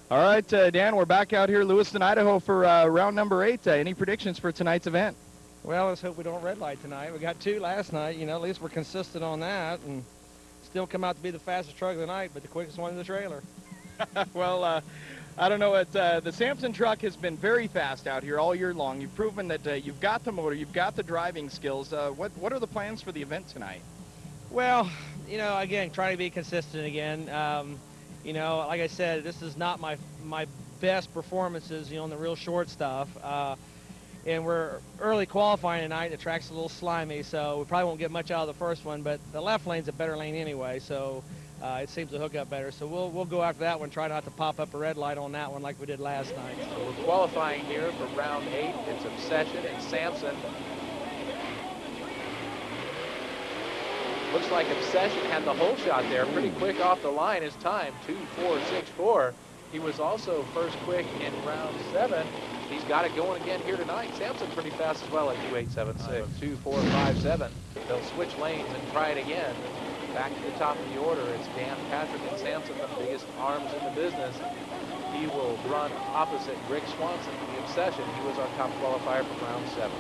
All right, Dan, we're back out here, Lewiston, Idaho, for round number 8. Any predictions for tonight's event? Well, let's hope we don't red light tonight. We got 2 last night. At least we're consistent on that, and still come out to be the fastest truck of the night, but the quickest one in the trailer. Well, I don't know. The Samson truck has been very fast out here all year long. You've proven that you've got the motor, you've got the driving skills. What are the plans for the event tonight? Well, again, trying to be consistent again. Like I said, this is not my best performances, on the real short stuff. And we're early qualifying tonight. The track's a little slimy, so we probably won't get much out of the first one, but the left lane's a better lane anyway, so it seems to hook up better. So we'll go after that one, try not to pop up a red light on that one like we did last night. So we're qualifying here for round 8. It's Obsession and Samson. Looks like Obsession had the hole shot there pretty quick off the line. His time, 2:4.64. He was also first quick in round 7. He's got it going again here tonight. Samson pretty fast as well at 2:8.76. 2:4.57. They'll switch lanes and try it again. Back to the top of the order, it's Dan Patrick and Samson, the biggest arms in the business. He will run opposite Rick Swanson, the Obsession. He was our top qualifier from round 7.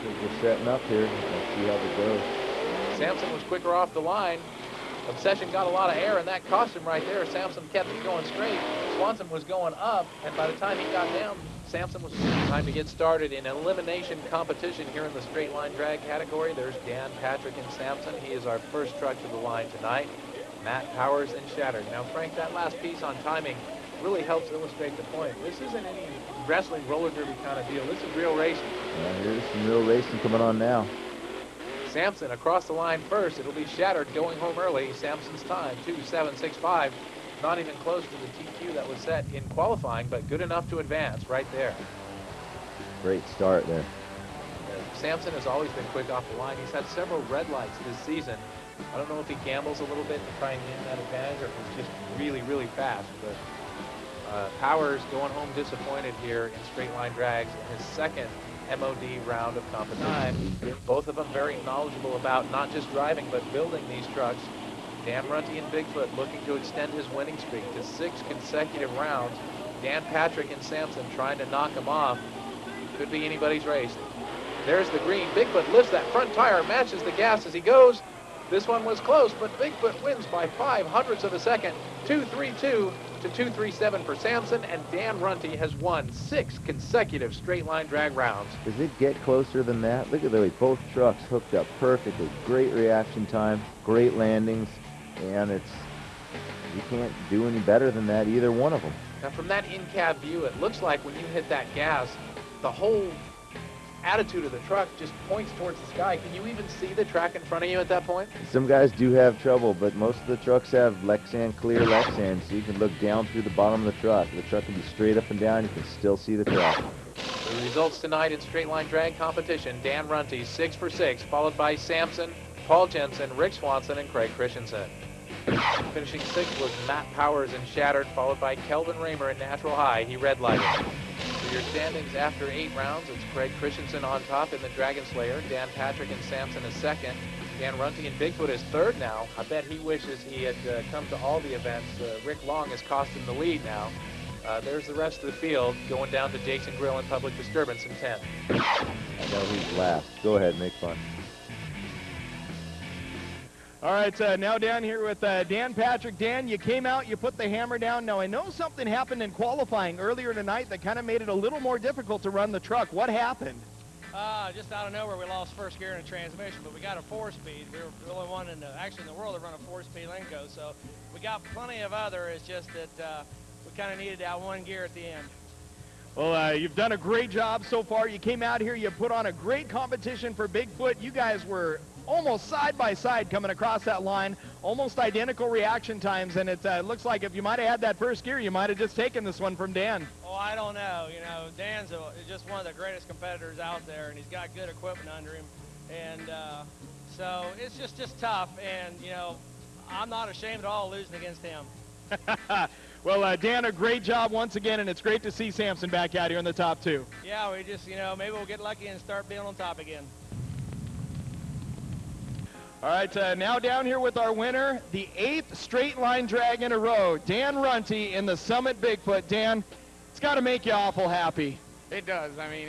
We're setting up here. Let's see how it goes. Samson was quicker off the line. Obsession got a lot of air, and that cost him right there. Samson kept it going straight. Swanson was going up, and by the time he got down, Samson was time to get started in elimination competition here in the straight line drag category. There's Dan Patrick and Samson. He is our first truck to the line tonight. Matt Powers and Shattered. Now, Frank, that last piece on timing really helps illustrate the point. This isn't any wrestling roller derby kind of deal. This is real racing. Yeah, here's some real racing coming on now. Samson across the line first. It'll be Shattered going home early. Samson's time, 2:7.65. Not even close to the TQ that was set in qualifying, but good enough to advance right there. Great start there. Samson has always been quick off the line. He's had several red lights this season. I don't know if he gambles a little bit to try and gain that advantage or if he's just really, really fast. But Powers going home disappointed here in straight line drags in his second M.O.D. round of competition. Both of them very knowledgeable about not just driving, but building these trucks. Dan Runty and Bigfoot looking to extend his winning streak to 6 consecutive rounds. Dan Patrick and Samson trying to knock him off. Could be anybody's race. There's the green. Bigfoot lifts that front tire, matches the gas as he goes. This one was close, but Bigfoot wins by 0.05 of a second. 2:32 to 2:37 for Samson, and Dan Runty has won 6 consecutive straight line drag rounds. Does it get closer than that? Look at the way both trucks hooked up perfectly. Great reaction time, great landings, and you can't do any better than that, either one of them. Now from that in-cab view, it looks like when you hit that gas, the whole attitude of the truck just points towards the sky. Can you even see the track in front of you at that point? Some guys do have trouble, but most of the trucks have Lexan, clear Lexan, so you can look down through the bottom of the truck. The truck can be straight up and down. You can still see the track. The results tonight in straight line drag competition: Dan Runty 6 for 6, followed by Samson, Paul Jensen, Rick Swanson, and Craig Christensen. Finishing 6th was Matt Powers in Shattered, followed by Kelvin Raymer in Natural High. He red lighted. For your standings after 8 rounds, it's Craig Christensen on top in the Dragon Slayer. Dan Patrick and Samson is 2nd. Dan Runty and Bigfoot is 3rd now. I bet he wishes he had come to all the events. Rick Long has cost him the lead now. There's the rest of the field going down to Jason Grill and Public Disturbance in 10th. I know who's last. Go ahead, make fun. All right, now down here with Dan Patrick. Dan, you came out, you put the hammer down. Now, I know something happened in qualifying earlier tonight that kind of made it a little more difficult to run the truck. What happened? Just out of nowhere, we lost first gear in the transmission, but we got a 4-speed. We were the only one actually in the world to run a 4-speed Lenco, so we got plenty of other. It's just that we kind of needed that 1 gear at the end. Well, you've done a great job so far. You came out here, you put on a great competition for Bigfoot. You guys were almost side by side coming across that line, almost identical reaction times, and it looks like if you might have had that first gear, you might have just taken this one from Dan. Oh, I don't know. Dan's just one of the greatest competitors out there, and he's got good equipment under him, and so it's just tough, and I'm not ashamed at all losing against him. Well, Dan, a great job once again, and it's great to see Samson back out here in the top 2. Yeah, we just, maybe we'll get lucky and start being on top again. All right, now down here with our winner, the 8th straight line drag in a row, Dan Runty in the Summit Bigfoot. Dan, it's got to make you awful happy. It does. I mean,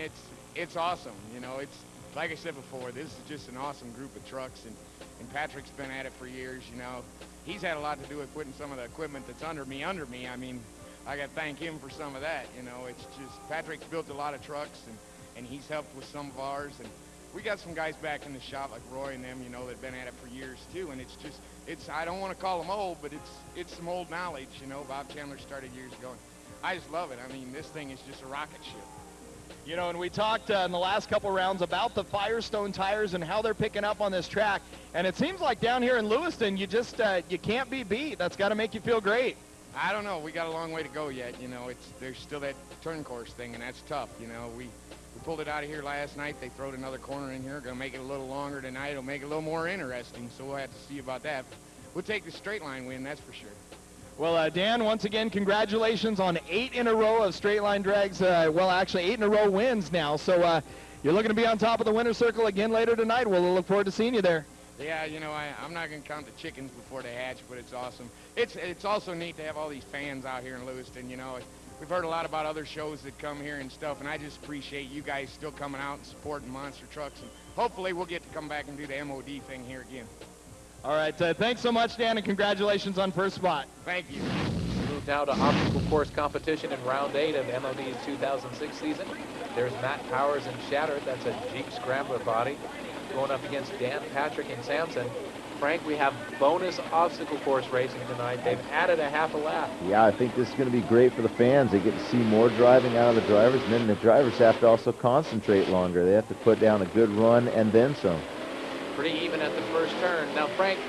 it's awesome. You know, it's like I said before, this is just an awesome group of trucks, and Patrick's been at it for years. You know, he's had a lot to do with putting some of the equipment that's under me. I mean, I got to thank him for some of that. You know, it's just Patrick's built a lot of trucks, and he's helped with some of ours, and we got some guys back in the shop like Roy and them, you know, that've been at it for years too, and it's I don't want to call them old, but it's some old knowledge. You know, Bob Chandler started years ago, and I just love it. I mean, this thing is just a rocket ship. You know, and we talked in the last couple rounds about the Firestone tires and how they're picking up on this track, and it seems like down here in Lewiston, you just you can't be beat. That's got to make you feel great. I don't know. We got a long way to go yet. You know, there's still that turn course thing, and that's tough. You know, we pulled it out of here last night. They throwed another corner in here. Going to make it a little longer tonight. It'll make it a little more interesting, so we'll have to see about that. We'll take the straight line win, that's for sure. Well, Dan, once again, congratulations on 8 in a row of straight line drags. Well, actually, 8 in a row wins now. So you're looking to be on top of the winner's circle again later tonight. We'll look forward to seeing you there. Yeah, you know, I'm not going to count the chickens before they hatch, but it's awesome. It's also neat to have all these fans out here in Lewiston. You know, we've heard a lot about other shows that come here and stuff, and I just appreciate you guys still coming out and supporting monster trucks. And hopefully we'll get to come back and do the M.O.D. thing here again. All right, thanks so much, Dan, and congratulations on first spot. Thank you. Move now to obstacle course competition in round 8 of M.O.D's 2006 season. There's Matt Powers and Shattered. That's a Jeep Scrambler body going up against Dan, Patrick, and Samson. Frank, we have bonus obstacle course racing tonight. They've added a half a lap. Yeah, I think this is going to be great for the fans. They get to see more driving out of the drivers, and then the drivers have to also concentrate longer. They have to put down a good run and then some. Pretty even at the first turn. Now, Frank,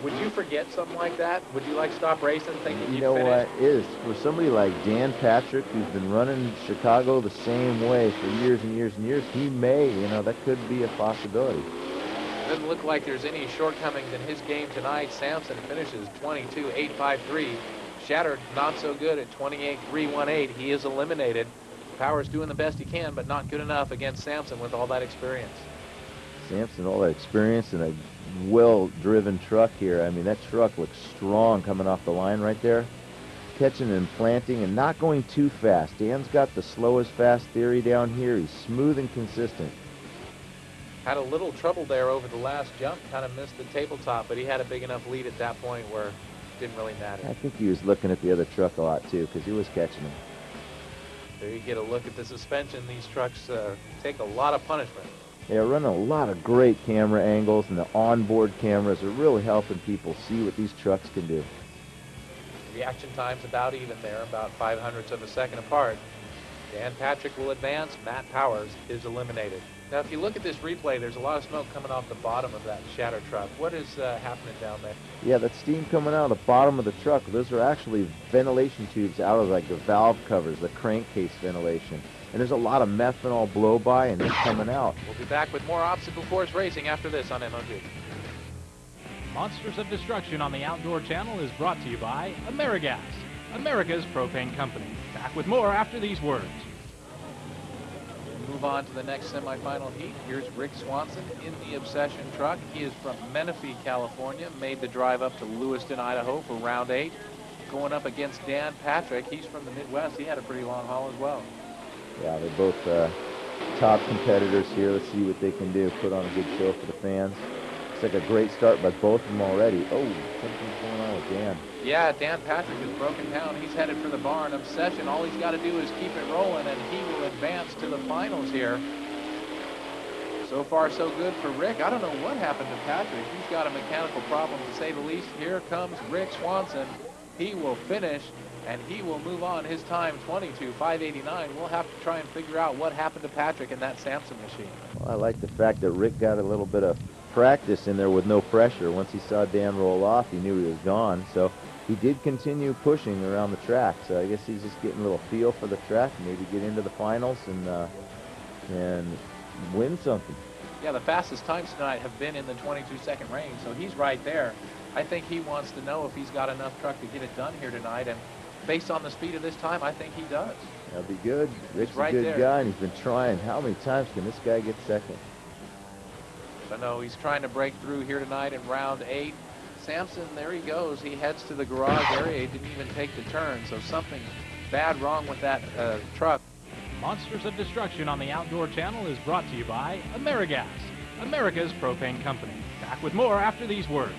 would you forget something like that? Would you like stop racing thinking you'd You know finish? what is for somebody like Dan Patrick, who's been running Chicago the same way for years and years and years, he may, you know, that could be a possibility. Doesn't look like there's any shortcomings in his game tonight. Samson finishes 22.853. Shattered not so good at 28.318. He is eliminated. Powers doing the best he can, but not good enough against Samson with all that experience. Samson, all that experience and a well-driven truck here. I mean, that truck looks strong coming off the line right there. Catching and planting and not going too fast. Dan's got the slowest fast theory down here. He's smooth and consistent. Had a little trouble there over the last jump, kind of missed the tabletop, but he had a big enough lead at that point where it didn't really matter. I think he was looking at the other truck a lot too, because he was catching him. There you get a look at the suspension. These trucks take a lot of punishment. They're running a lot of great camera angles, and the onboard cameras are really helping people see what these trucks can do. Reaction time's about even there, about 0.05 of a second apart. Dan Patrick will advance. Matt Powers is eliminated. Now, if you look at this replay, there's a lot of smoke coming off the bottom of that Shatter truck. What is happening down there? Yeah, that steam coming out of the bottom of the truck, those are actually ventilation tubes out of like the valve covers, the crankcase ventilation. And there's a lot of methanol blow-by, and it's coming out. We'll be back with more obstacle course racing after this on M.O.D. Monsters of Destruction on the Outdoor Channel is brought to you by AmeriGas, America's propane company. Back with more after these words. Move on to the next semifinal heat. Here's Rick Swanson in the Obsession truck. He is from Menifee, California, made the drive up to Lewiston, Idaho for round 8. Going up against Dan Patrick. He's from the Midwest. He had a pretty long haul as well. Yeah, they're both top competitors here. Let's see what they can do. Put on a good show for the fans. Looks like a great start by both of them already. Oh, something's going on with Dan. Yeah, Dan Patrick is broken down. He's headed for the barn. Obsession, all he's got to do is keep it rolling, and he will advance to the finals here. So far, so good for Rick. I don't know what happened to Patrick. He's got a mechanical problem, to say the least. Here comes Rick Swanson. He will finish, and he will move on. His time, 22.589. We'll have to try and figure out what happened to Patrick in that Samson machine. Well, I like the fact that Rick got a little bit of practice in there with no pressure. Once he saw Dan roll off, he knew he was gone. So he did continue pushing around the track. So I guess he's just getting a little feel for the track, maybe get into the finals and win something. Yeah, the fastest times tonight have been in the 22-second range, so he's right there. I think he wants to know if he's got enough truck to get it done here tonight, and based on the speed of this time, I think he does. That'll be good. Rick's right a good there. guy, and he's been trying. How many times can this guy get second? I know he's trying to break through here tonight in round 8. Samson, there he goes. He heads to the garage area. He didn't even take the turn, so something bad wrong with that truck. Monsters of Destruction on the Outdoor Channel is brought to you by AmeriGas, America's propane company. Back with more after these words.